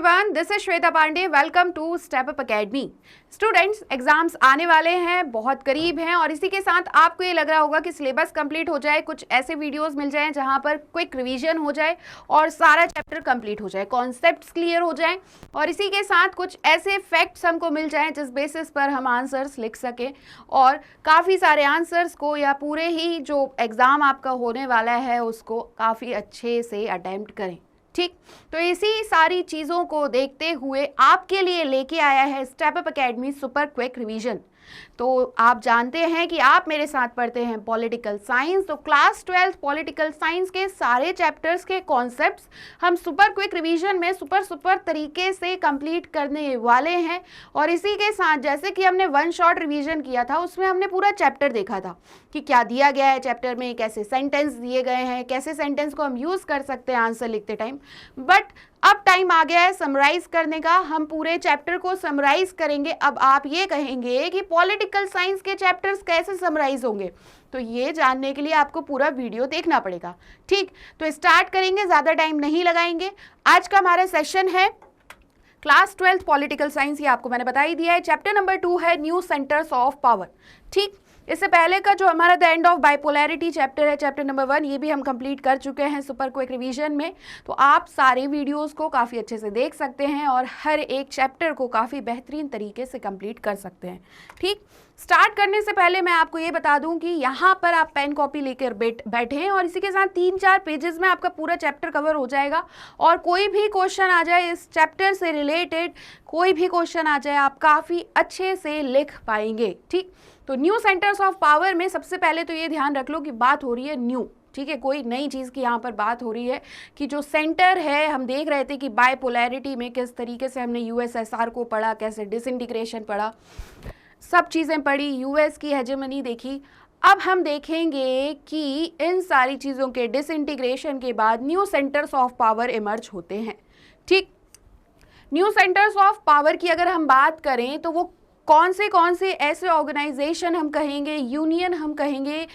Everyone, this is Shweta Pandey. Welcome to step up academy. Students, exams आने वाले हैं, बहुत करीब हैं और इसी के साथ आपको ये लग रहा होगा कि सिलेबस कंप्लीट हो जाए, कुछ ऐसे वीडियोस मिल जाएं जहां पर क्विक रिवीजन हो जाए और सारा चैप्टर कंप्लीट हो जाए, कॉन्सेप्ट्स क्लियर हो जाएं और इसी के साथ कुछ ऐसे फैक्ट्स हमको मिल जाएं जिस बेसिस पर हम आंसर्स लिख सकें और काफ़ी सारे आंसर्स को या पूरे ही जो एग्ज़ाम आपका होने वाला है उसको काफ़ी अच्छे से अटेम्प्ट करें। ठीक, तो इसी सारी चीज़ों को देखते हुए आपके लिए लेके आया है step up academy super quick revision. तो आप जानते हैं कि आप मेरे साथ पढ़ते हैं पॉलिटिकल साइंस, तो क्लास 12 पॉलिटिकल साइंस के सारे चैप्टर्स के कॉन्सेप्ट्स हम सुपर क्विक रिवीजन में सुपर तरीके से कंप्लीट करने वाले हैं। और इसी के साथ जैसे कि हमने वन शॉट रिवीजन किया था उसमें हमने पूरा चैप्टर देखा था कि क्या दिया गया है चैप्टर में, कैसे सेंटेंस दिए गए हैं, कैसे सेंटेंस को हम यूज़ कर सकते हैं आंसर लिखते टाइम। बट अब टाइम आ गया है समराइज करने का, हम पूरे चैप्टर को समराइज करेंगे। अब आप ये कहेंगे कि पॉलिटिकल साइंस के चैप्टर्स कैसे समराइज होंगे, तो ये जानने के लिए आपको पूरा वीडियो देखना पड़ेगा। ठीक, तो स्टार्ट करेंगे, ज़्यादा टाइम नहीं लगाएंगे। आज का हमारा सेशन है क्लास 12 पॉलिटिकल साइंस, ये आपको मैंने बता ही दिया है। चैप्टर नंबर 2 है न्यू सेंटर्स ऑफ पावर। ठीक, इससे पहले का जो हमारा the end of bipolarity chapter है, चैप्टर नंबर 1, ये भी हम कंप्लीट कर चुके हैं सुपर क्विक रिवीजन में। तो आप सारे वीडियोस को काफ़ी अच्छे से देख सकते हैं और हर एक चैप्टर को काफ़ी बेहतरीन तरीके से कंप्लीट कर सकते हैं। ठीक, स्टार्ट करने से पहले मैं आपको ये बता दूं कि यहाँ पर आप पेन कॉपी लेकर बैठें और इसी के साथ 3-4 पेजेस में आपका पूरा चैप्टर कवर हो जाएगा। और कोई भी क्वेश्चन आ जाए इस चैप्टर से रिलेटेड, कोई भी क्वेश्चन आ जाए, आप काफ़ी अच्छे से लिख पाएंगे। ठीक, तो न्यू सेंटर्स ऑफ पावर में सबसे पहले तो ये ध्यान रख लो कि बात हो रही है न्यू। ठीक है, कोई नई चीज़ की यहाँ पर बात हो रही है कि जो सेंटर है, हम देख रहे थे कि बाइपोलैरिटी में किस तरीके से हमने यूएसएसआर को पढ़ा, कैसे डिसइंटीग्रेशन पढ़ा, सब चीज़ें पढ़ी, यूएस की हेजेमनी देखी। अब हम देखेंगे कि इन सारी चीज़ों के डिसइंटीग्रेशन के बाद new centres of power emerge होते हैं। ठीक, न्यू सेंटर्स ऑफ पावर की अगर हम बात करें तो वो कौन से ऐसे ऑर्गेनाइजेशन हम कहेंगे, यूनियन हम कहेंगे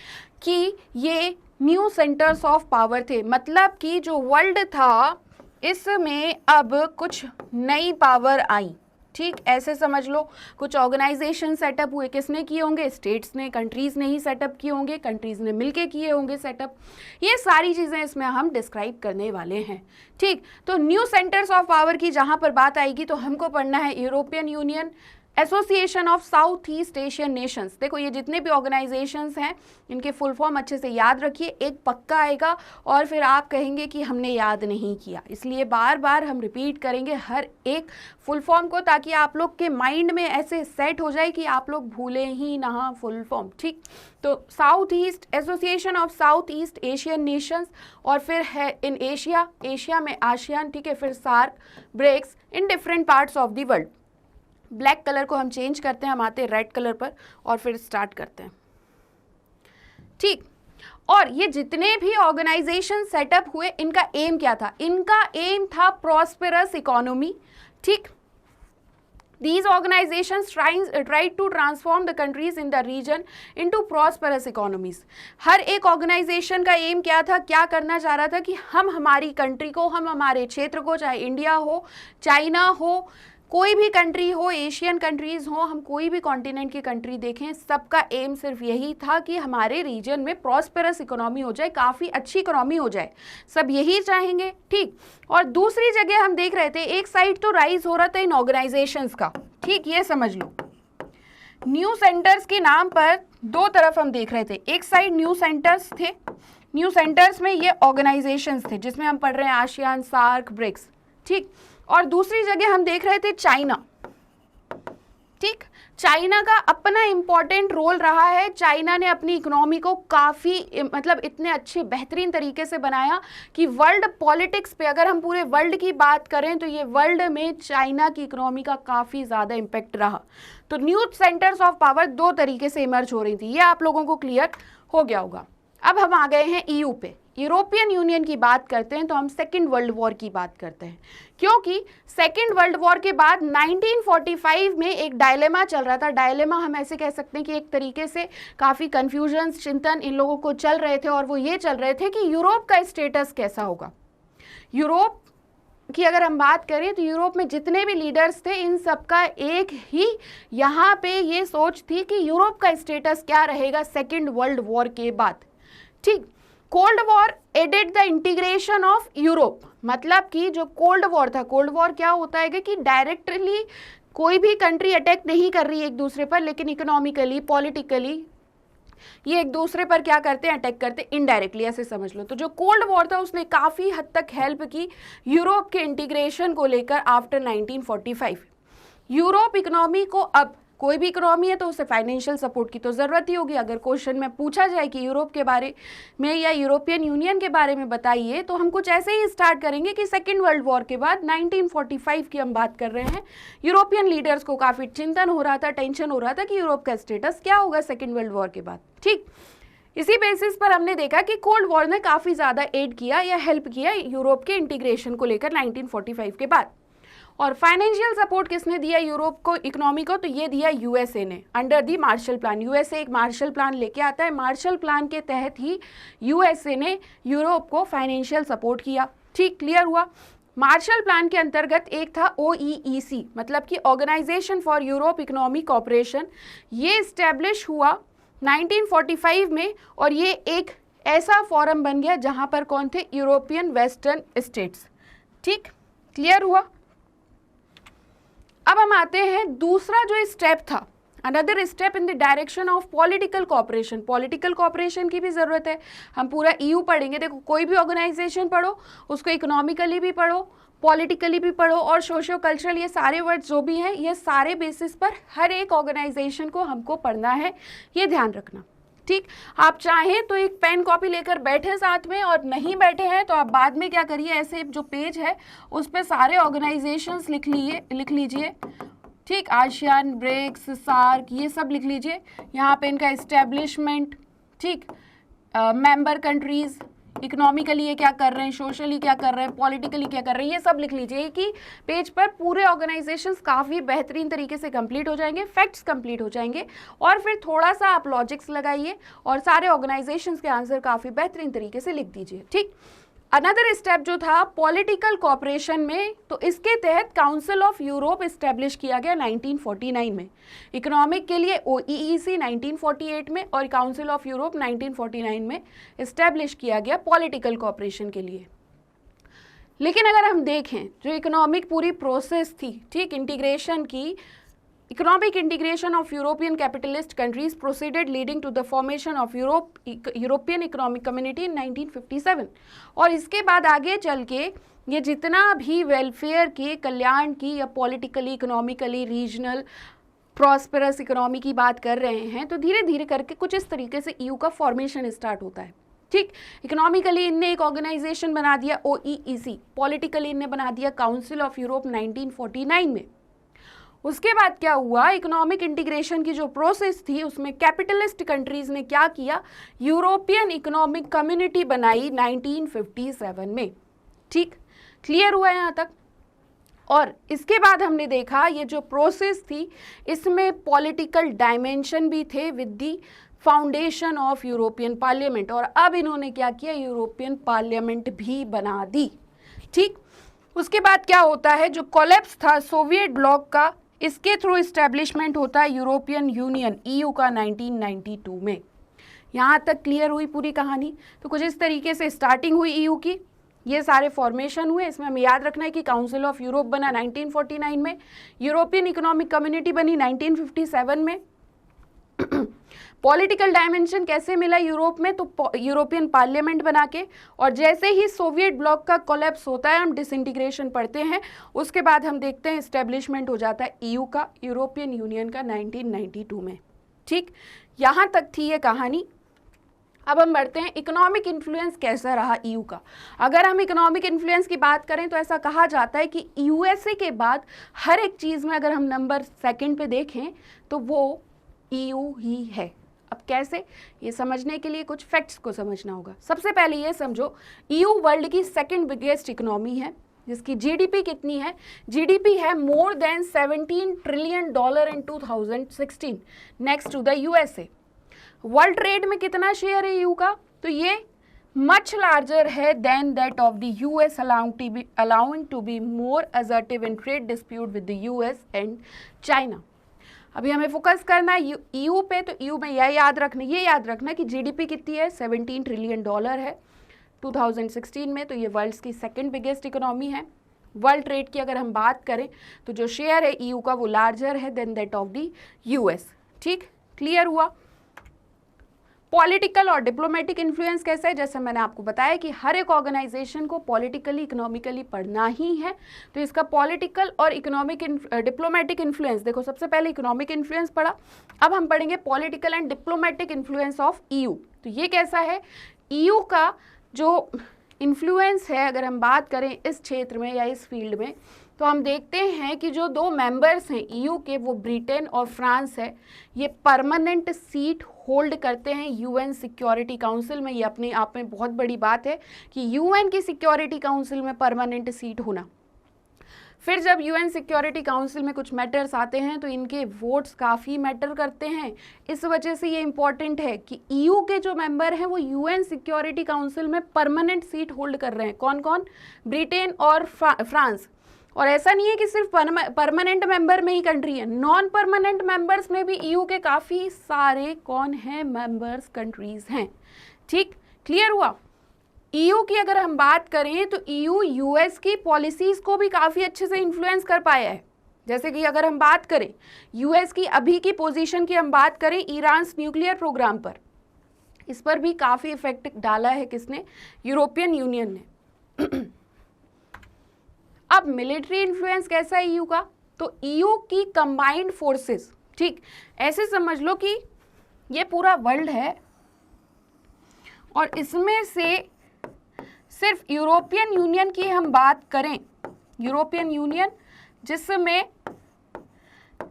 कि ये न्यू सेंटर्स ऑफ पावर थे। मतलब कि जो वर्ल्ड था इसमें अब कुछ नई पावर आई। ठीक, ऐसे समझ लो, कुछ ऑर्गेनाइजेशन सेटअप हुए, किसने किए होंगे? स्टेट्स ने, कंट्रीज़ ने ही सेटअप किए होंगे, कंट्रीज़ ने मिलके किए होंगे सेटअप। ये सारी चीज़ें इसमें हम डिस्क्राइब करने वाले हैं। ठीक, तो न्यू सेंटर्स ऑफ पावर की जहाँ पर बात आएगी तो हमको पढ़ना है European union, association of south east Asian Nations. देखो, ये जितने भी ऑर्गेनाइजेशंस हैं इनके फुल फॉर्म अच्छे से याद रखिए, एक पक्का आएगा और फिर आप कहेंगे कि हमने याद नहीं किया, इसलिए बार बार हम रिपीट करेंगे हर एक फुल फॉर्म को, ताकि आप लोग के माइंड में ऐसे सेट हो जाए कि आप लोग भूलें ही ना फुल फॉर्म। ठीक, तो south east, association of south east Asian nations, और फिर है इन एशिया, एशिया में आसियान। ठीक है, फिर SAARC, BRICS, in different parts of the world. Black colour को हम चेंज करते हैं, हम आते हैं रेड कलर पर और फिर स्टार्ट करते हैं। ठीक, और ये जितने भी ऑर्गेनाइजेशन सेटअप हुए इनका एम क्या था? इनका एम था प्रॉस्पेरस इकोनॉमी। ठीक, These organizations try to transform the countries in the region into prosperous economies. हर एक ऑर्गेनाइजेशन का एम क्या था, क्या करना चाह रहा था कि हम हमारी कंट्री को, हम हमारे क्षेत्र को, चाहे इंडिया हो, चाइना हो, कोई भी कंट्री हो, एशियन कंट्रीज़ हो, हम कोई भी कॉन्टिनेंट की कंट्री देखें, सबका एम सिर्फ यही था कि हमारे रीजन में प्रॉस्पेरस इकोनॉमी हो जाए, काफ़ी अच्छी इकोनॉमी हो जाए, सब यही चाहेंगे। ठीक, और दूसरी जगह हम देख रहे थे, एक साइड तो राइज हो रहा था इन ऑर्गेनाइजेशंस का। ठीक, ये समझ लो, न्यू सेंटर्स के नाम पर दो तरफ हम देख रहे थे। एक साइड न्यू सेंटर्स थे, न्यू सेंटर्स में ये ऑर्गेनाइजेशंस थे जिसमें हम पढ़ रहे हैं आसियान, सार्क, ब्रिक्स। ठीक, और दूसरी जगह हम देख रहे थे चाइना। ठीक, चाइना का अपना इम्पॉर्टेंट रोल रहा है। चाइना ने अपनी इकोनॉमी को काफ़ी मतलब इतने अच्छे बेहतरीन तरीके से बनाया कि वर्ल्ड पॉलिटिक्स पे, अगर हम पूरे वर्ल्ड की बात करें तो ये वर्ल्ड में चाइना की इकोनॉमी का काफ़ी ज़्यादा इम्पैक्ट रहा। तो न्यू सेंटर्स ऑफ पावर दो तरीके से इमर्ज हो रही थी, ये आप लोगों को क्लियर हो गया होगा। अब हम आ गए हैं ईयू पे, यूरोपियन यूनियन की बात करते हैं तो हम सेकेंड वर्ल्ड वॉर की बात करते हैं, क्योंकि सेकेंड वर्ल्ड वॉर के बाद 1945 में एक डायलेमा चल रहा था। डायलेमा हम ऐसे कह सकते हैं कि एक तरीके से काफ़ी कन्फ्यूजन, चिंतन इन लोगों को चल रहे थे और वो ये चल रहे थे कि यूरोप का स्टेटस कैसा होगा। यूरोप की अगर हम बात करें तो यूरोप में जितने भी लीडर्स थे इन सबका एक ही यहाँ पे ये सोच थी कि यूरोप का स्टेटस क्या रहेगा सेकेंड वर्ल्ड वॉर के बाद। ठीक, cold war ended the integration of Europe, मतलब कि जो कोल्ड वॉर था, कोल्ड वॉर क्या होता है कि डायरेक्टली कोई भी कंट्री अटैक नहीं कर रही है एक दूसरे पर, लेकिन इकोनॉमिकली पॉलिटिकली ये एक दूसरे पर क्या करते हैं, अटैक करते हैं इनडायरेक्टली, ऐसे समझ लो। तो जो कोल्ड वॉर था उसने काफ़ी हद तक हेल्प की यूरोप के इंटीग्रेशन को लेकर आफ्टर 1945। यूरोप इकोनॉमी को, अब कोई भी इकोनॉमी है तो उसे फाइनेंशियल सपोर्ट की तो ज़रूरत ही होगी। अगर क्वेश्चन में पूछा जाए कि यूरोप के बारे में या यूरोपियन यूनियन के बारे में बताइए, तो हम कुछ ऐसे ही स्टार्ट करेंगे कि सेकेंड वर्ल्ड वॉर के बाद 1945 की हम बात कर रहे हैं। यूरोपियन लीडर्स को काफ़ी चिंतन हो रहा था, टेंशन हो रहा था कि यूरोप का स्टेटस क्या होगा सेकेंड वर्ल्ड वॉर के बाद। ठीक, इसी बेसिस पर हमने देखा कि कोल्ड वॉर ने काफ़ी ज़्यादा एड किया या हेल्प किया यूरोप के इंटीग्रेशन को लेकर 1945 के बाद। और फाइनेंशियल सपोर्ट किसने दिया यूरोप को, इकोनॉमी को, तो ये दिया यूएसए ने under the Marshall plan. USA एक मार्शल प्लान लेके आता है, मार्शल प्लान के तहत ही यूएसए ने यूरोप को फाइनेंशियल सपोर्ट किया। ठीक, क्लियर हुआ। मार्शल प्लान के अंतर्गत एक था OEEC, मतलब कि organisation for Europe economic cooperation. ये इस्टेब्लिश हुआ 1945 में, और ये एक ऐसा फोरम बन गया जहां पर कौन थे, यूरोपियन वेस्टर्न स्टेट्स। ठीक, क्लियर हुआ। अब हम आते हैं दूसरा जो स्टेप था, another step in the direction of political cooperation. Political cooperation की भी ज़रूरत है। हम पूरा EU पढ़ेंगे, देखो कोई भी ऑर्गेनाइजेशन पढ़ो उसको इकोनॉमिकली भी पढ़ो, पॉलिटिकली भी पढ़ो, और सोशो कल्चरल, ये सारे वर्ड्स जो भी हैं ये सारे बेसिस पर हर एक ऑर्गेनाइजेशन को हमको पढ़ना है, ये ध्यान रखना। ठीक, आप चाहें तो एक पेन कॉपी लेकर बैठे साथ में, और नहीं बैठे हैं तो आप बाद में क्या करिए, ऐसे जो पेज है उस पर सारे ऑर्गेनाइजेशंस लिख लीजिए। ठीक, आसियान, ब्रिक्स, सार्क, ये सब लिख लीजिए। यहाँ पे इनका इस्टेब्लिशमेंट, ठीक, मेंबर कंट्रीज़, इकोनॉमिकली ये क्या कर रहे हैं, सोशली क्या कर रहे हैं, पॉलिटिकली क्या कर रहे हैं, ये सब लिख लीजिए कि पेज पर पूरे ऑर्गेनाइजेशंस काफ़ी बेहतरीन तरीके से कंप्लीट हो जाएंगे, फैक्ट्स कंप्लीट हो जाएंगे, और फिर थोड़ा सा आप लॉजिक्स लगाइए और सारे ऑर्गेनाइजेशंस के आंसर काफ़ी बेहतरीन तरीके से लिख दीजिए। ठीक, अनदर स्टेप जो था पॉलिटिकल कॉपरेशन में, तो इसके तहत काउंसिल ऑफ यूरोप इस्टेब्लिश किया गया 1949 में। इकोनॉमिक के लिए OEEC 1948 में, और काउंसिल ऑफ यूरोप 1949 में इस्टेब्लिश किया गया पॉलिटिकल कॉपरेशन के लिए। लेकिन अगर हम देखें जो इकोनॉमिक पूरी प्रोसेस थी, ठीक, इंटीग्रेशन की, economic integration of European capitalist countries proceeded leading to the formation of European economic community in 1957। और इसके बाद आगे चल के ये जितना भी वेलफेयर के, कल्याण की, या politically, economically, regional prosperous economy की बात कर रहे हैं, तो धीरे धीरे करके कुछ इस तरीके से EU का फॉर्मेशन स्टार्ट होता है। ठीक, इकोनॉमिकली इनने एक ऑर्गेनाइजेशन बना दिया OEEC, पॉलिटिकली इनने बना दिया काउंसिल ऑफ यूरोप 1949 में। उसके बाद क्या हुआ, इकोनॉमिक इंटीग्रेशन की जो प्रोसेस थी उसमें कैपिटलिस्ट कंट्रीज ने क्या किया, यूरोपियन इकोनॉमिक कम्युनिटी बनाई 1957 में। ठीक, क्लियर हुआ यहाँ तक। और इसके बाद हमने देखा ये जो प्रोसेस थी इसमें पॉलिटिकल डायमेंशन भी थे with the foundation of European parliament, और अब इन्होंने क्या किया, यूरोपियन पार्लियामेंट भी बना दी। ठीक, उसके बाद क्या होता है, जो कोलैप्स था सोवियत ब्लॉक का, इसके थ्रू इस्टेब्लिशमेंट होता है यूरोपियन यूनियन EU का 1992 में। यहाँ तक क्लियर हुई पूरी कहानी। तो कुछ इस तरीके से स्टार्टिंग हुई EU की, ये सारे फॉर्मेशन हुए। इसमें हमें याद रखना है कि काउंसिल ऑफ यूरोप बना 1949 में, यूरोपियन इकोनॉमिक कम्युनिटी बनी 1957 में। पॉलिटिकल डायमेंशन कैसे मिला यूरोप में, तो यूरोपियन पार्लियामेंट बना के, और जैसे ही सोवियत ब्लॉक का कोलैप्स होता है, हम डिसइंटीग्रेशन पढ़ते हैं, उसके बाद हम देखते हैं इस्टेब्लिशमेंट हो जाता है EU का, यूरोपियन यूनियन का 1992 में। ठीक, यहाँ तक थी ये कहानी। अब हम बढ़ते हैं इकोनॉमिक इन्फ्लुएंस कैसा रहा EU का। अगर हम इकोनॉमिक इन्फ्लुएंस की बात करें तो ऐसा कहा जाता है कि USA के बाद हर एक चीज़ में अगर हम नंबर सेकंड पे देखें तो वो EU ही है। अब कैसे, ये समझने के लिए कुछ फैक्ट्स को समझना होगा। सबसे पहले ये समझो, EU वर्ल्ड की सेकंड बिगेस्ट इकोनॉमी है, जिसकी GDP कितनी है, GDP है more than $17 trillion in 2016, next to the USA। World trade में कितना शेयर है EU का, तो ये much larger है than that of the US, allowing to be more assertive in trade dispute with the US and China. अभी हमें focus करना है EU पे, तो EU में ये याद रखना कि GDP कितनी है, $17 ट्रिलियन है 2016 में, तो ये वर्ल्ड की सेकंड बिगेस्ट इकोनॉमी है। वर्ल्ड ट्रेड की अगर हम बात करें तो जो शेयर है EU का वो लार्जर है than that of the US। ठीक, क्लियर हुआ। पॉलिटिकल और डिप्लोमेटिक इन्फ्लुएंस कैसा है, जैसे मैंने आपको बताया कि हर एक ऑर्गेनाइजेशन को पॉलिटिकली इकोनॉमिकली पढ़ना ही है, तो इसका पॉलिटिकल और इकोनॉमिक डिप्लोमेटिक इन्फ्लुएंस, देखो सबसे पहले इकोनॉमिक इन्फ्लुएंस पढ़ा, अब हम पढ़ेंगे political and diplomatic influence of EU। तो ये कैसा है, EU का जो इन्फ्लुएंस है अगर हम बात करें इस क्षेत्र में या इस फील्ड में, तो हम देखते हैं कि जो 2 मेंबर्स हैं EU के, वो ब्रिटेन और फ्रांस है, ये परमानेंट सीट होल्ड करते हैं UN सिक्योरिटी काउंसिल में। ये अपने आप में बहुत बड़ी बात है कि UN की सिक्योरिटी काउंसिल में परमानेंट सीट होना। फिर जब UN सिक्योरिटी काउंसिल में कुछ मैटर्स आते हैं तो इनके वोट्स काफ़ी मैटर करते हैं, इस वजह से ये इम्पॉर्टेंट है कि EU के जो मेंबर हैं वो UN सिक्योरिटी काउंसिल में परमानेंट सीट होल्ड कर रहे हैं। कौन कौन, ब्रिटेन और फ्रांस। और ऐसा नहीं है कि सिर्फ परमानेंट मेंबर में ही कंट्री है, नॉन परमानेंट मेंबर्स में भी EU के काफ़ी सारे कौन हैं, मेंबर्स कंट्रीज़ हैं। ठीक, क्लियर हुआ। EU की अगर हम बात करें तो EU US की पॉलिसीज़ को भी काफ़ी अच्छे से इन्फ्लुएंस कर पाया है। जैसे कि अगर हम बात करें US की अभी की पोजीशन की हम बात करें ईरान न्यूक्लियर प्रोग्राम पर, इस पर भी काफ़ी इफेक्ट डाला है किसने, यूरोपियन यूनियन ने। अब मिलिट्री इन्फ्लुएंस कैसा है EU का, तो EU की कंबाइंड फोर्सेस, ठीक ऐसे समझ लो कि ये पूरा वर्ल्ड है और इसमें से सिर्फ यूरोपियन यूनियन की हम बात करें, यूरोपियन यूनियन जिसमें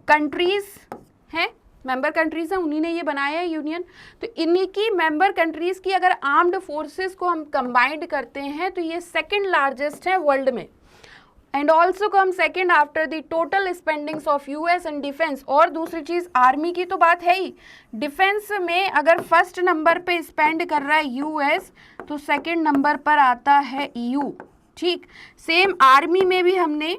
कंट्रीज हैं, मेंबर कंट्रीज हैं, उन्हीं ने ये बनाया है यूनियन, तो इन्हीं की मेंबर कंट्रीज की अगर आर्म्ड फोर्सेस को हम कंबाइंड करते हैं तो ये सेकंड लार्जेस्ट है वर्ल्ड में, and also come second after the total spendings of US and defence. और दूसरी चीज़ आर्मी की तो बात है ही, डिफेंस में अगर फर्स्ट नंबर पे स्पेंड कर रहा है US तो सेकंड नंबर पर आता है EU। ठीक, सेम आर्मी में भी हमने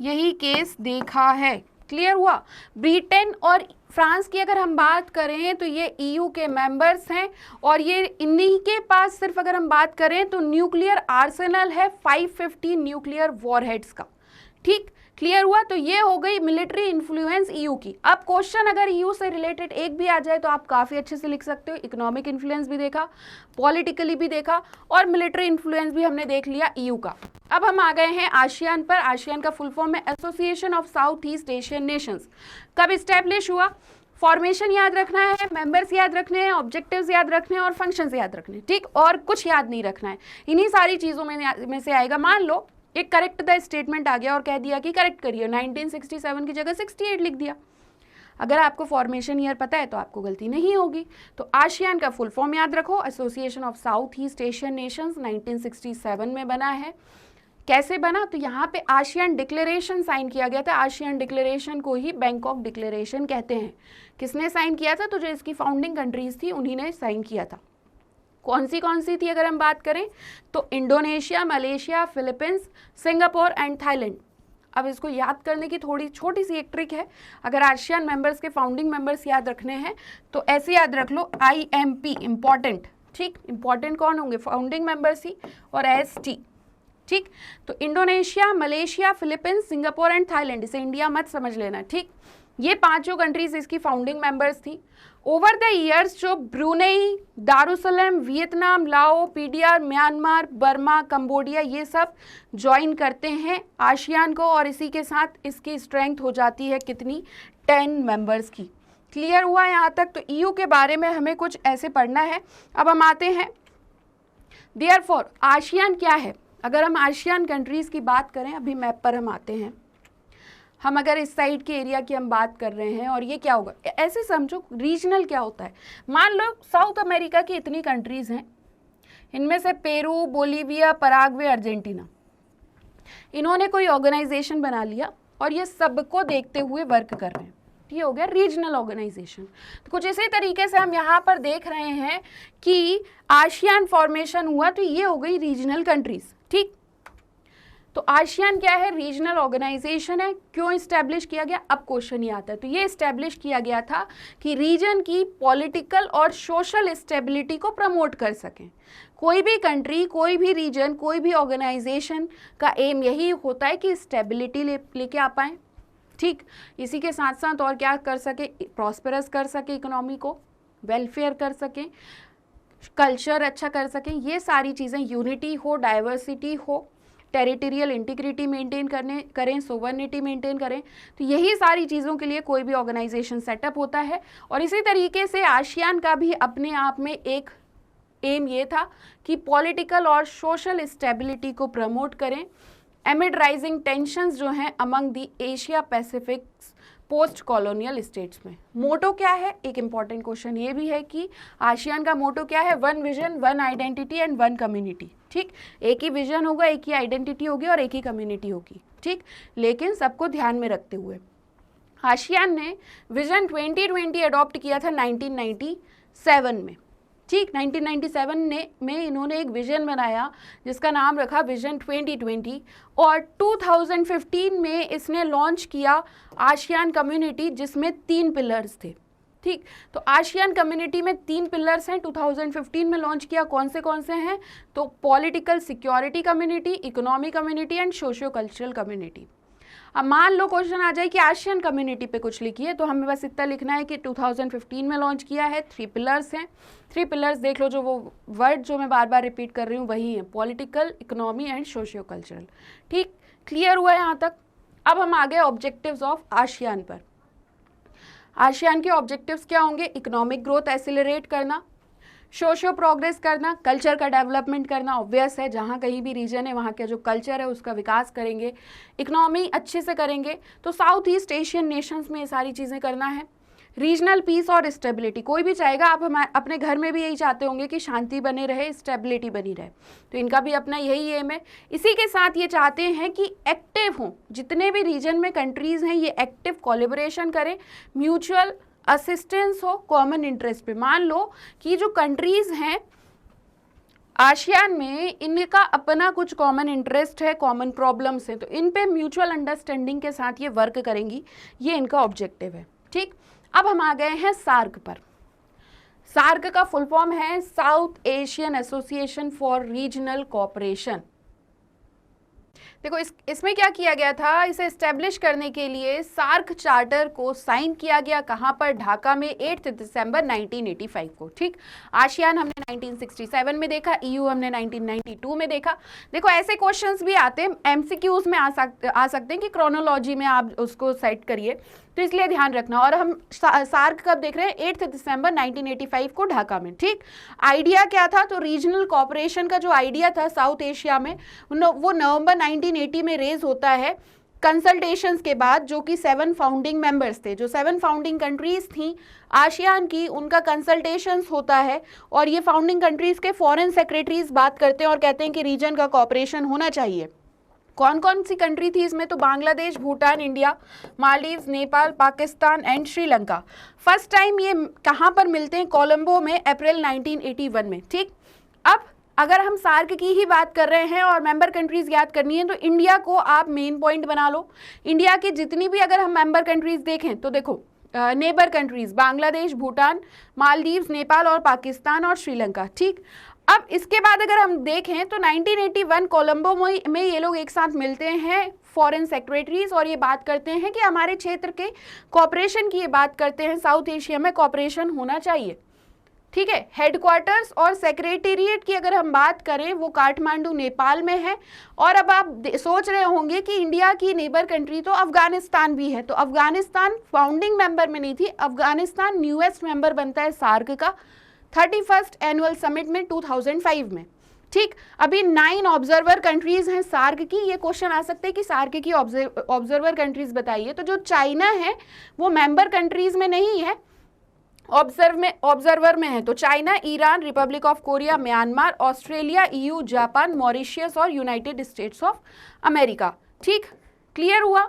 यही केस देखा है। क्लियर हुआ। ब्रिटेन और फ्रांस की अगर हम बात करें तो ये EU के मेंबर्स हैं और ये इन्हीं के पास सिर्फ अगर हम बात करें तो न्यूक्लियर आर्सेनल है 550 न्यूक्लियर वॉरहेड्स का। ठीक, क्लियर हुआ। तो ये हो गई मिलिट्री इन्फ्लुएंस EU की। अब क्वेश्चन अगर EU से रिलेटेड एक भी आ जाए तो आप काफ़ी अच्छे से लिख सकते हो। इकोनॉमिक इन्फ्लुएंस भी देखा, पॉलिटिकली भी देखा और मिलिट्री इन्फ्लुएंस भी हमने देख लिया EU का। अब हम आ गए हैं आसियान पर। आसियान का फुल फॉर्म है association of south east Asian Nations. कब इस्टेब्लिश हुआ, फॉर्मेशन याद रखना है, मेंबर्स याद रखने हैं, ऑब्जेक्टिव्स याद रखने हैं और फंक्शंस याद रखने हैं। ठीक, और कुछ याद नहीं रखना है, इन्हीं सारी चीज़ों में से आएगा। मान लो एक करेक्ट द स्टेटमेंट आ गया और कह दिया कि करेक्ट करिए, 1967 की जगह 68 लिख दिया। अगर आपको फॉर्मेशन ईयर पता है तो आपको गलती नहीं होगी। तो आसियान का फुल फॉर्म याद रखो, association of south east Asian Nations, 1967 में बना है। कैसे बना, तो यहाँ पे आसियान डिक्लेरेशन साइन किया गया था। आसियान डिक्लेरेशन को ही बैंकॉक डिक्लेरेशन कहते हैं। किसने साइन किया था, तो जो इसकी फाउंडिंग कंट्रीज थी उन्हीं ने साइन किया था। कौन सी थी अगर हम बात करें तो Indonesia, Malaysia, Philippines, Singapore and Thailand. अब इसको याद करने की थोड़ी छोटी सी एक ट्रिक है। अगर आसियान मेंबर्स के फाउंडिंग मेंबर्स याद रखने हैं तो ऐसे याद रख लो, IMP इंपॉर्टेंट। ठीक, इंपॉर्टेंट कौन होंगे, फाउंडिंग मेंबर्स ही, और ST। ठीक, तो Indonesia, Malaysia, Philippines, Singapore and Thailand, इसे इंडिया मत समझ लेना। ठीक, ये पांचों कंट्रीज इसकी फाउंडिंग मेंबर्स थी। ओवर द ईयर्स जो ब्रूनेई, दारुसलम, वियतनाम, लाओ, PDR, म्यांमार, बर्मा, कंबोडिया, ये सब ज्वाइन करते हैं आसियान को और इसी के साथ इसकी स्ट्रेंथ हो जाती है कितनी, 10 मेंबर्स की। क्लियर हुआ यहाँ तक। तो EU के बारे में हमें कुछ ऐसे पढ़ना है। अब हम आते हैं देयरफॉर आसियान क्या है। अगर हम आसियान कंट्रीज़ की बात करें, अभी मैप पर हम आते हैं, हम अगर इस साइड के एरिया की हम बात कर रहे हैं और ये क्या होगा, ऐसे समझो रीजनल क्या होता है। मान लो साउथ अमेरिका की इतनी कंट्रीज़ हैं, इनमें से पेरू, बोलीविया, पराग्वे, अर्जेंटीना, इन्होंने कोई ऑर्गेनाइजेशन बना लिया और ये सबको देखते हुए वर्क कर रहे हैं। नेक्स्ट ये हो गया रीजनल ऑर्गेनाइजेशन। तो कुछ इसी तरीके से हम यहाँ पर देख रहे हैं कि आसियान फॉर्मेशन हुआ, तो ये हो गई रीजनल कंट्रीज। ठीक, तो आसियान क्या है, रीजनल ऑर्गेनाइजेशन है। क्यों इस्टेब्लिश किया गया, अब क्वेश्चन ही आता है। तो ये इस्टेब्लिश किया गया था कि रीजन की पॉलिटिकल और सोशल स्टेबिलिटी को प्रमोट कर सकें। कोई भी कंट्री, कोई भी रीजन, कोई भी ऑर्गेनाइजेशन का एम यही होता है कि स्टेबिलिटी लेके आ पाएँ। ठीक, इसी के साथ साथ और क्या कर सके, प्रॉस्पेरस कर सके, इकोनॉमी को वेलफेयर कर सकें, कल्चर अच्छा कर सकें, ये सारी चीज़ें, यूनिटी हो, डाइवर्सिटी हो, टेरिटोरियल इंटीग्रिटी मेंटेन करें, सोवर्निटी मेंटेन करें। तो यही सारी चीज़ों के लिए कोई भी ऑर्गेनाइजेशन सेटअप होता है। और इसी तरीके से आसियान का भी अपने आप में एक एम ये था कि पॉलिटिकल और सोशल स्टेबिलिटी को प्रमोट करें एमिड राइजिंग टेंशंस जो हैं among the Asia Pacific post colonial states में। मोटो क्या है, एक इंपॉर्टेंट क्वेश्चन ये भी है कि आसियान का मोटो क्या है, one vision, one identity and one community. ठीक, एक ही विजन होगा, एक ही आइडेंटिटी होगी और एक ही कम्युनिटी होगी। ठीक, लेकिन सबको ध्यान में रखते हुए आसियान ने विजन 2020 अडॉप्ट किया था 1997 में। ठीक, 1997 में इन्होंने एक विजन बनाया जिसका नाम रखा विजन 2020, और 2015 में इसने लॉन्च किया आसियान कम्युनिटी, जिसमें 3 पिलर्स थे। ठीक, तो आसियान कम्युनिटी में 3 पिलर्स हैं, 2015 में लॉन्च किया। कौन से हैं, तो political security community, economy community and socio cultural community. अब मान लो क्वेश्चन आ जाए कि आसियान कम्युनिटी पे कुछ लिखिए, तो हमें बस इतना लिखना है कि 2015 में लॉन्च किया है, 3 पिलर्स हैं। 3 पिलर्स देख लो, जो वो वर्ड जो मैं बार बार रिपीट कर रही हूँ वही है, political, economy and socio cultural. ठीक, क्लियर हुआ है यहाँ तक। अब हम आ गए ऑब्जेक्टिव्स ऑफ आसियान पर। आसियान के ऑब्जेक्टिव्स क्या होंगे, इकोनॉमिक ग्रोथ एक्सेलरेट करना, सोशियो प्रोग्रेस करना, कल्चर का डेवलपमेंट करना, ऑब्वियस है, जहाँ कहीं भी रीजन है वहाँ का जो कल्चर है उसका विकास करेंगे, इकोनॉमी अच्छे से करेंगे। तो साउथ ईस्ट एशियन नेशंस में ये सारी चीज़ें करना है। रीजनल पीस और स्टेबिलिटी, कोई भी चाहेगा, आप हमारे अपने घर में भी यही चाहते होंगे कि शांति बने रहे, स्टेबिलिटी बनी रहे, तो इनका भी अपना यही एम है। इसी के साथ ये चाहते हैं कि एक्टिव हों, जितने भी रीजन में कंट्रीज़ हैं ये एक्टिव कोलैबोरेशन करें, म्यूचुअल असिस्टेंस हो, कॉमन इंटरेस्ट पे। मान लो कि जो कंट्रीज़ हैं आसियान में, इनका अपना कुछ कॉमन इंटरेस्ट है, कॉमन प्रॉब्लम्स हैं, तो इन पे म्यूचुअल अंडरस्टैंडिंग के साथ ये वर्क करेंगी, ये इनका ऑब्जेक्टिव है। ठीक, अब हम आ गए हैं सार्क पर। सार्क का फुल फॉर्म है south Asian association for regional cooperation. देखो इसमें क्या किया गया था, इसे एस्टेब्लिश करने के लिए सार्क चार्टर को साइन किया गया, कहाँ पर, ढाका में 8 दिसंबर 1985 को। ठीक, आसियान हमने 1967 में देखा, EU हमने 1992 में देखा। देखो ऐसे क्वेश्चंस भी आते हैं, MCQs में आ सकते हैं कि क्रोनोलॉजी में आप उसको सेट करिए, तो इसलिए ध्यान रखना। और हम सार्क कब देख रहे हैं, 8 दिसंबर 1985 को ढाका में। ठीक, आइडिया क्या था, तो रीजनल कोऑपरेशन का जो आइडिया था साउथ एशिया में, वो नवंबर 1980 में रेज होता है कंसल्टेशंस के बाद, जो कि 7 फाउंडिंग मेंबर्स थे, जो 7 फाउंडिंग कंट्रीज थी आसियान की, उनका कंसल्टेशंस होता है। और ये फाउंडिंग कंट्रीज के फॉरेन सेक्रेटरीज बात करते हैं और कहते हैं कि रीजन का कोऑपरेशन होना चाहिए। कौन कौन सी कंट्री थी इसमें, तो Bangladesh, Bhutan, India, Maldives, Nepal, Pakistan and Sri Lanka. First time ये कहाँ पर मिलते हैं, कोलंबो में, अप्रैल 1981 में। ठीक, अब अगर हम सार्क की ही बात कर रहे हैं और मेंबर कंट्रीज याद करनी है, तो इंडिया को आप मेन पॉइंट बना लो। इंडिया की जितनी भी अगर हम मेंबर कंट्रीज देखें तो देखो, नेबर कंट्रीज बांग्लादेश, भूटान, मालदीव्स, नेपाल और पाकिस्तान और श्रीलंका। ठीक, अब इसके बाद अगर हम देखें तो 1981 कोलंबो में ये लोग एक साथ मिलते हैं, फॉरेन सेक्रेटरीज, और ये बात करते हैं कि हमारे क्षेत्र के कोऑपरेशन की ये बात करते हैं, साउथ एशिया में कोऑपरेशन होना चाहिए। ठीक है, हेडक्वार्टर्स और सेक्रेटेरिएट की अगर हम बात करें, वो काठमांडू नेपाल में है। और अब आप सोच रहे होंगे कि इंडिया की नेबर कंट्री तो अफगानिस्तान भी है, तो अफगानिस्तान फाउंडिंग मेंबर में नहीं थी, अफगानिस्तान न्यूएस्ट मेंबर बनता है सार्क का 31st एनुअल समिट में 2005 में। ठीक, अभी 9 ऑब्जर्वर कंट्रीज हैं सार्क की। ये क्वेश्चन आ सकते हैं कि सार्क की ऑब्जर्वर कंट्रीज बताइए, तो जो चाइना है वो मेंबर कंट्रीज में नहीं है, ऑब्जर्वर में है। तो China, Iran, Republic of Korea, Myanmar, Australia, EU, Japan, Mauritius और यूनाइटेड स्टेट्स ऑफ अमेरिका। ठीक, क्लियर हुआ।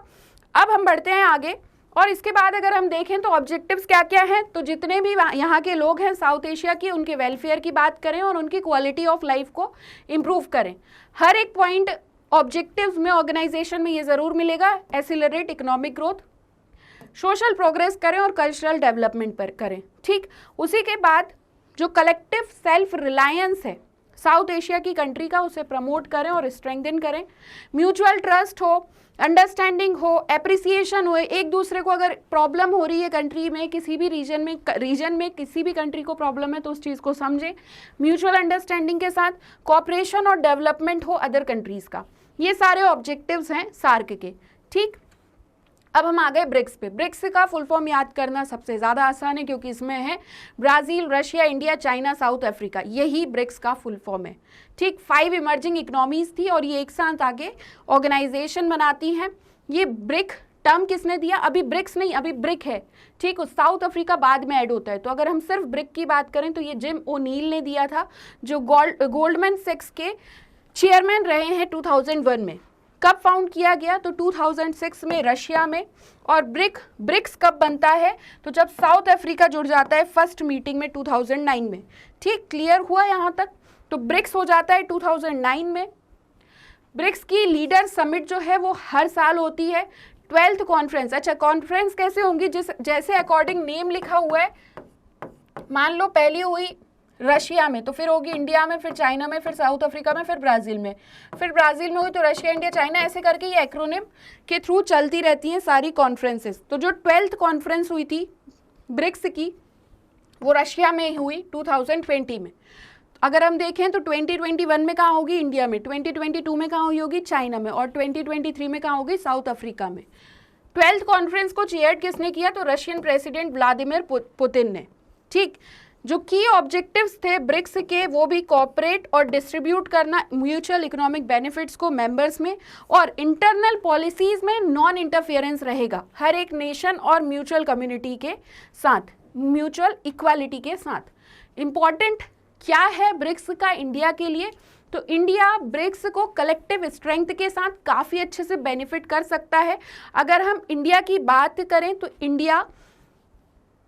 अब हम बढ़ते हैं आगे और इसके बाद अगर हम देखें तो ऑब्जेक्टिव्स क्या क्या हैं, तो जितने भी यहाँ के लोग हैं साउथ एशिया की, उनके वेलफेयर की बात करें और उनकी क्वालिटी ऑफ लाइफ को इम्प्रूव करें। हर एक पॉइंट ऑब्जेक्टिव्स में ऑर्गेनाइजेशन में ये ज़रूर मिलेगा। Accelerate economic growth, social progress करें और कल्चरल डेवलपमेंट पर करें। ठीक, उसी के बाद जो कलेक्टिव सेल्फ रिलायंस है साउथ एशिया की कंट्री का, उसे प्रमोट करें और स्ट्रेंथन करें। म्यूचुअल ट्रस्ट हो, अंडरस्टैंडिंग हो, एप्रिसिएशन हो, एक दूसरे को अगर प्रॉब्लम हो रही है कंट्री में, किसी भी रीजन में किसी भी कंट्री को प्रॉब्लम है तो उस चीज़ को समझें म्यूचुअल अंडरस्टैंडिंग के साथ। कॉपरेशन और डेवलपमेंट हो अदर कंट्रीज़ का। ये सारे ऑब्जेक्टिव्स हैं सार्क के। ठीक, अब हम आ गए ब्रिक्स पे। ब्रिक्स का फुल फॉर्म याद करना सबसे ज़्यादा आसान है क्योंकि इसमें है Brazil, Russia, India, China, south Africa, यही ब्रिक्स का फुल फॉर्म है। ठीक, 5 इमर्जिंग इकोनॉमीज़ थी और ये एक साथ आगे ऑर्गेनाइजेशन बनाती हैं। ये ब्रिक टर्म किसने दिया? अभी ब्रिक्स नहीं, अभी ब्रिक है। ठीक, उस साउथ अफ्रीका बाद में ऐड होता है। तो अगर हम सिर्फ ब्रिक की बात करें तो ये जिम ओनील ने दिया था, जो गोल्डमैन सैक्स के चेयरमैन रहे हैं 2001 में। कब फाउंड किया गया? तो 2006 में रशिया में। और ब्रिक्स कब बनता है? तो जब साउथ अफ्रीका जुड़ जाता है फर्स्ट मीटिंग में 2009 में। ठीक, क्लियर हुआ यहाँ तक? तो ब्रिक्स हो जाता है 2009 में। ब्रिक्स की लीडर समिट जो है वो हर साल होती है। 12th कॉन्फ्रेंस, अच्छा कॉन्फ्रेंस कैसे होंगी? जैसे अकॉर्डिंग नेम लिखा हुआ है, मान लो पहली हुई रशिया में तो फिर होगी इंडिया में, फिर चाइना में, फिर साउथ अफ्रीका में, फिर ब्राज़ील में, फिर ब्राज़ील में हुई तो रशिया, इंडिया, चाइना, ऐसे करके ये एक्रोनिम के थ्रू चलती रहती हैं सारी कॉन्फ्रेंसेस। तो जो 12th कॉन्फ्रेंस हुई थी ब्रिक्स की वो रशिया में हुई 2020 में। अगर हम देखें तो 2021 में कहाँ होगी? इंडिया में। 2022 में कहाँ हुई होगी? चाइना में। और 2023 में कहाँ होगी? साउथ अफ्रीका में। 12th कॉन्फ्रेंस को चेयर किसने किया? तो रशियन प्रेसिडेंट व्लादिमीर पुतिन ने। ठीक, जो की ऑब्जेक्टिव्स थे ब्रिक्स के वो भी कॉपरेट और डिस्ट्रीब्यूट करना म्यूचुअल इकोनॉमिक बेनिफिट्स को मेंबर्स में, और इंटरनल पॉलिसीज में नॉन इंटरफेरेंस रहेगा हर एक नेशन और म्यूचुअल कम्युनिटी के साथ, म्यूचुअल इक्वालिटी के साथ। इम्पॉर्टेंट क्या है ब्रिक्स का इंडिया के लिए? तो इंडिया ब्रिक्स को कलेक्टिव स्ट्रेंथ के साथ काफ़ी अच्छे से बेनिफिट कर सकता है। अगर हम इंडिया की बात करें तो India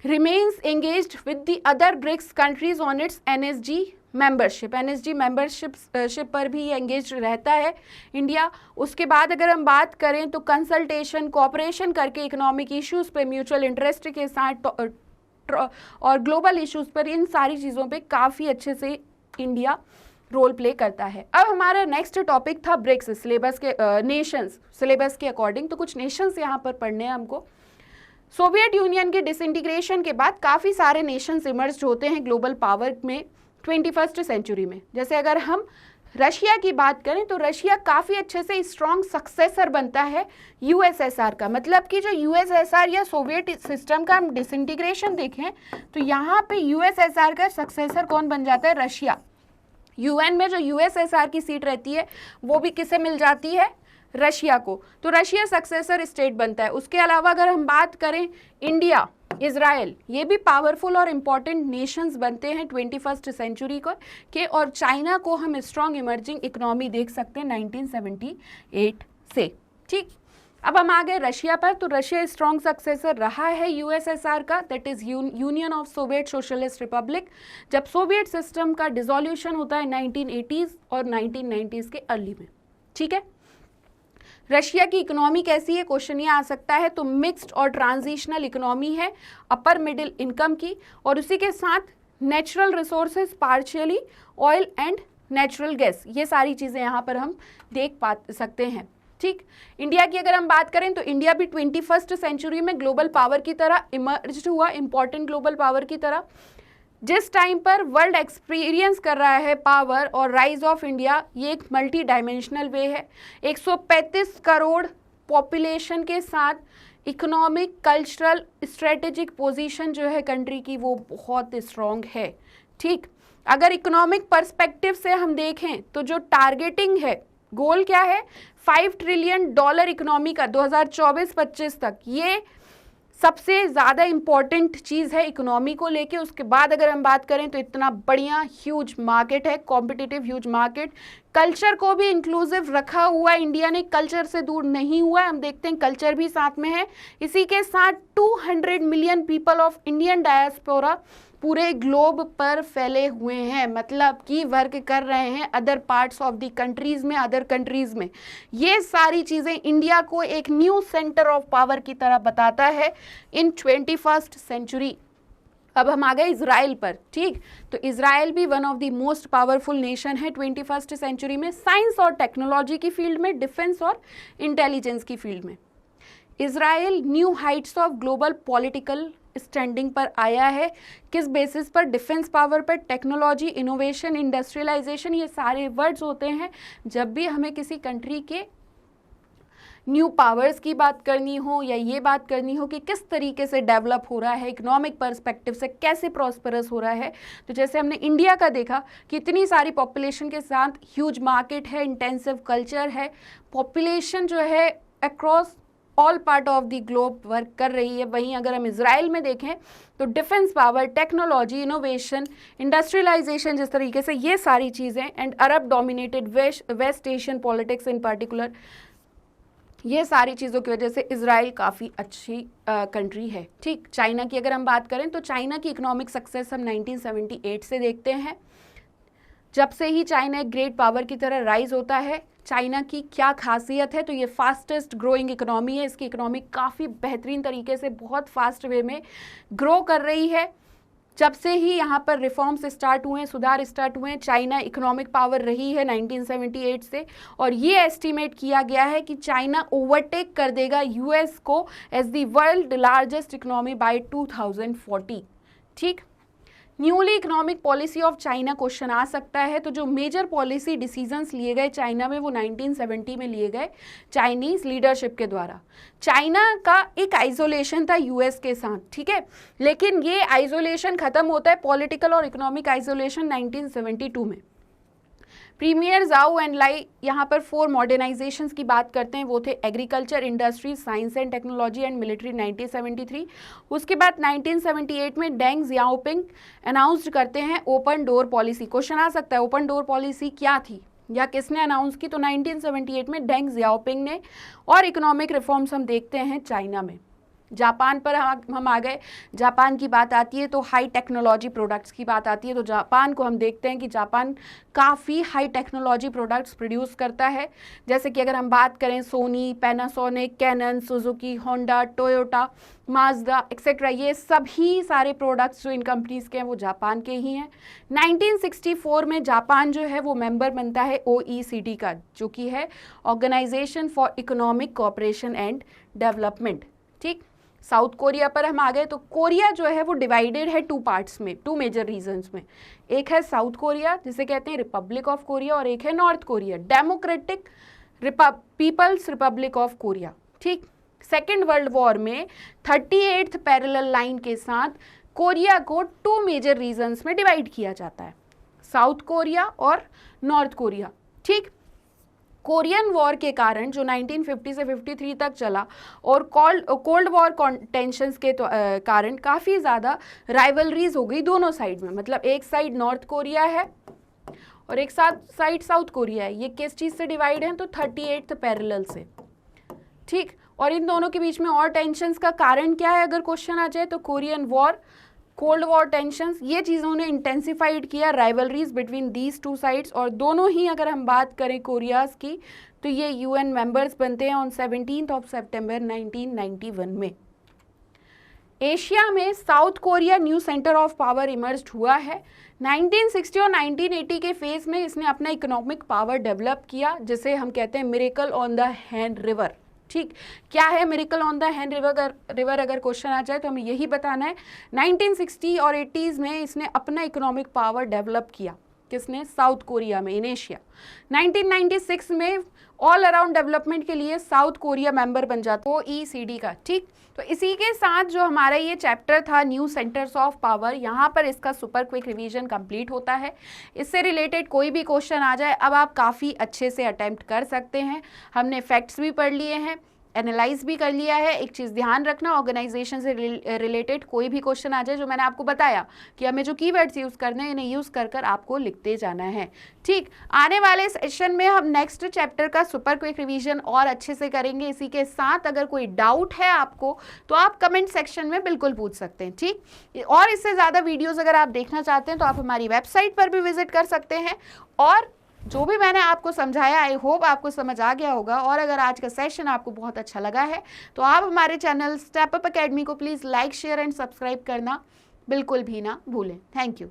remains engaged with the other BRICS countries on its NSG membership। NSG membership पर भी एंगेज रहता है इंडिया। उसके बाद अगर हम बात करें तो कंसल्टेशन, कोऑपरेशन करके इकोनॉमिक इश्यूज़ पे, म्यूचुअल इंटरेस्ट के साथ और ग्लोबल इश्यूज़ पर, इन सारी चीज़ों पे काफ़ी अच्छे से इंडिया रोल प्ले करता है। अब हमारा नेक्स्ट टॉपिक था ब्रिक्स सिलेबस के, नेशंस सिलेबस के अकॉर्डिंग। तो कुछ नेशंस यहाँ पर पढ़ने हैं हमको। सोवियत यूनियन के डिसइंटीग्रेशन के बाद काफ़ी सारे नेशंस इमर्ज होते हैं ग्लोबल पावर में 21st सेंचुरी में। जैसे अगर हम रशिया की बात करें तो रशिया काफ़ी अच्छे से स्ट्रॉन्ग सक्सेसर बनता है यूएसएसआर का। मतलब कि जो यूएसएसआर या सोवियत सिस्टम का हम डिसइंटीग्रेशन देखें तो यहाँ पे यूएसएसआर का सक्सेसर कौन बन जाता है? रशिया। यूएन में जो यूएसएसआर की सीट रहती है वो भी किसे मिल जाती है? रशिया को। तो रशिया सक्सेसर स्टेट बनता है। उसके अलावा अगर हम बात करें इंडिया, इजराइल, ये भी पावरफुल और इम्पॉर्टेंट नेशंस बनते हैं 21st सेंचुरी को के। और चाइना को हम स्ट्रॉन्ग इमर्जिंग इकोनॉमी देख सकते हैं 1978 से। ठीक, अब हम आ गए रशिया पर। तो रशिया स्ट्रॉन्ग सक्सेसर रहा है यूएसएसआर का, that is union of Soviet socialist Republic. जब सोवियत सिस्टम का डिसोल्यूशन होता है 1980s और 1990s के अर्ली में। ठीक है, रशिया की इकोनॉमी कैसी है? क्वेश्चन ये आ सकता है। तो मिक्स्ड और ट्रांजिशनल इकोनॉमी है, अपर मिडिल इनकम की, और उसी के साथ natural resources, partially oil and natural gas, ये सारी चीज़ें यहाँ पर हम देख पा सकते हैं। ठीक, इंडिया की अगर हम बात करें तो इंडिया भी 21st सेंचुरी में ग्लोबल पावर की तरह इमर्ज हुआ, इंपॉर्टेंट ग्लोबल पावर की तरह। जिस टाइम पर वर्ल्ड एक्सपीरियंस कर रहा है पावर और राइज ऑफ इंडिया, ये एक मल्टी डायमेंशनल वे है। 135 करोड़ पॉपुलेशन के साथ इकोनॉमिक, कल्चरल, स्ट्रेटेजिक पोजीशन जो है कंट्री की वो बहुत स्ट्रॉन्ग है। ठीक, अगर इकोनॉमिक पर्सपेक्टिव से हम देखें तो जो टारगेटिंग है, गोल क्या है? $5 ट्रिलियन इकोनॉमी का 2024-25 तक, ये सबसे ज़्यादा इम्पॉर्टेंट चीज़ है इकोनॉमी को लेके। उसके बाद अगर हम बात करें तो इतना बढ़िया ह्यूज मार्केट है, कॉम्पिटिटिव ह्यूज मार्केट, कल्चर को भी इंक्लूसिव रखा हुआ है, इंडिया ने कल्चर से दूर नहीं हुआ है, हम देखते हैं कल्चर भी साथ में है। इसी के साथ 200 million people of Indian diaspora पूरे ग्लोब पर फैले हुए हैं, मतलब कि वर्क कर रहे हैं other parts of the countries में, अदर कंट्रीज में। ये सारी चीज़ें इंडिया को एक न्यू सेंटर ऑफ पावर की तरह बताता है इन 21st सेंचुरी। अब हम आ गए इजराइल पर, ठीक। तो इजराइल भी one of the most powerful nation है 21st सेंचुरी में, साइंस और टेक्नोलॉजी की फील्ड में, डिफेंस और इंटेलिजेंस की फील्ड में। Israel new Heights of global political standing पर आया है। किस बेसिस पर? डिफेंस पावर पर, टेक्नोलॉजी, इनोवेशन, इंडस्ट्रियलाइजेशन, ये सारे वर्ड्स होते हैं जब भी हमें किसी कंट्री के न्यू पावर्स की बात करनी हो या ये बात करनी हो कि किस तरीके से डेवलप हो रहा है, इकोनॉमिक पर्सपेक्टिव से कैसे प्रॉस्परस हो रहा है। तो जैसे हमने इंडिया का देखा कि इतनी सारी पॉपुलेशन के साथ ह्यूज मार्केट है, इंटेंसिव कल्चर है, पॉपुलेशन जो है across all part of the globe work कर रही है। वहीं अगर हम इजराइल में देखें तो defence power, technology, innovation, industrialisation, जिस तरीके से ये सारी चीज़ें, and Arab dominated West Asian politics in particular, ये सारी चीज़ों की वजह से इजराइल काफ़ी अच्छी कंट्री है, ठीक। चाइना की अगर हम बात करें तो चाइना की इकोनॉमिक सक्सेस हम 1978 से देखते हैं। जब से ही चाइना एक ग्रेट पावर की तरह राइज होता है। चाइना की क्या खासियत है? तो ये फास्टेस्ट ग्रोइंग इकोनॉमी है, इसकी इकोनॉमी काफ़ी बेहतरीन तरीके से बहुत फास्ट वे में ग्रो कर रही है। जब से ही यहाँ पर रिफॉर्म्स स्टार्ट हुए, सुधार स्टार्ट हुए, चाइना इकोनॉमिक पावर रही है 1978 से, और ये एस्टीमेट किया गया है कि चाइना ओवरटेक कर देगा यूएस को as the world largest economy by 2040, ठीक। Newly economic policy of China question आ सकता है। तो जो मेजर पॉलिसी डिसीजंस लिए गए चाइना में वो 1970 में लिए गए चाइनीज लीडरशिप के द्वारा। चाइना का एक आइसोलेशन था यूएस के साथ, ठीक है, लेकिन ये आइसोलेशन खत्म होता है, पॉलिटिकल और इकोनॉमिक आइसोलेशन 1972 में। प्रीमियर जाओ एंड लाई यहाँ पर 4 मॉडर्नाइजेशंस की बात करते हैं, वो थे agriculture, industry, science and technology and military 1973। उसके बाद 1978 में डेंग जियाओपिंग अनाउंस्ड करते हैं ओपन डोर पॉलिसी। क्वेश्चन आ सकता है ओपन डोर पॉलिसी क्या थी या किसने अनाउंस की? तो 1978 में डेंग जियाओपिंग ने। और इकोनॉमिक रिफॉर्म्स हम देखते हैं चाइना में। जापान पर हम आ गए। जापान की बात आती है तो हाई टेक्नोलॉजी प्रोडक्ट्स की बात आती है, तो जापान को हम देखते हैं कि जापान काफ़ी हाई टेक्नोलॉजी प्रोडक्ट्स प्रोड्यूस करता है। जैसे कि अगर हम बात करें Sony, Panasonic, Canon, Suzuki, Honda, Toyota, Mazda etcetera, ये सभी सारे प्रोडक्ट्स जो इन कंपनीज़ के हैं वो जापान के ही हैं। 1964 में जापान जो है वो मेंबर बनता है OECD का, जो कि है organisation for economic cooperation and development, ठीक। साउथ कोरिया पर हम आ गए तो कोरिया जो है वो डिवाइडेड है 2 पार्ट्स में, 2 मेजर रीजन्स में। एक है साउथ कोरिया जिसे कहते हैं रिपब्लिक ऑफ कोरिया, और एक है North Korea, democratic people's republic of Korea, ठीक। सेकेंड वर्ल्ड वॉर में 38th पैरेलल लाइन के साथ कोरिया को 2 मेजर रीजन्स में डिवाइड किया जाता है, साउथ कोरिया और नॉर्थ कोरिया, ठीक। कोरियन वॉर के कारण जो 1950 से 53 तक चला और कोल्ड वॉर टेंशंस के कारण काफ़ी ज़्यादा राइवलरीज हो गई दोनों साइड में। मतलब एक साइड नॉर्थ कोरिया है और एक साइड साउथ कोरिया है। ये किस चीज़ से डिवाइड है? तो 38th पैरेलल से, ठीक। और इन दोनों के बीच में और टेंशंस का कारण क्या है अगर क्वेश्चन आ जाए तो Korean war, cold war tensions, ये चीज़ों ने इंटेंसिफाइड किया राइवलरीज बिटवीन दीज 2 साइड्स। और दोनों ही अगर हम बात करें कोरियाज़ की तो ये UN मेंबर्स बनते हैं ऑन 17 सितंबर 1991 में। एशिया में south Korea new centre of power emerge हुआ है। 1960 और 1980 के फेज में इसने अपना इकोनॉमिक पावर डेवलप किया, जिसे हम कहते हैं miracle on the hand river, ठीक। क्या है miracle on the hand river अगर क्वेश्चन आ जाए तो हमें यही बताना है। 1960 और 80s में इसने अपना इकोनॉमिक पावर डेवलप किया, किसने? साउथ कोरिया में, इन एशिया। 1996 में ऑल अराउंड डेवलपमेंट के लिए साउथ कोरिया मेंबर बन जाता है OECD का, ठीक। तो इसी के साथ जो हमारा ये चैप्टर था न्यू सेंटर्स ऑफ पावर, यहाँ पर इसका सुपर क्विक रिवीजन कंप्लीट होता है। इससे रिलेटेड कोई भी क्वेश्चन आ जाए अब आप काफ़ी अच्छे से अटेम्प्ट कर सकते हैं। हमने फैक्ट्स भी पढ़ लिए हैं, एनालाइज भी कर लिया है। एक चीज़ ध्यान रखना, ऑर्गेनाइजेशन से रिलेटेड कोई भी क्वेश्चन आ जाए, जो मैंने आपको बताया कि हमें जो कीवर्ड्स यूज़ करने हैं इन्हें यूज़ कर आपको लिखते जाना है। ठीक, आने वाले सेशन में हम नेक्स्ट चैप्टर का सुपर क्विक रिवीजन और अच्छे से करेंगे। इसी के साथ अगर कोई डाउट है आपको तो आप कमेंट सेक्शन में बिल्कुल पूछ सकते हैं। ठीक, और इससे ज़्यादा वीडियोज़ अगर आप देखना चाहते हैं तो आप हमारी वेबसाइट पर भी विजिट कर सकते हैं। और जो भी मैंने आपको समझाया, आई होप आपको समझ आ गया होगा। और अगर आज का सेशन आपको बहुत अच्छा लगा है तो आप हमारे चैनल स्टेप अप एकेडमी को please like, share and subscribe करना बिल्कुल भी ना भूलें। Thank you.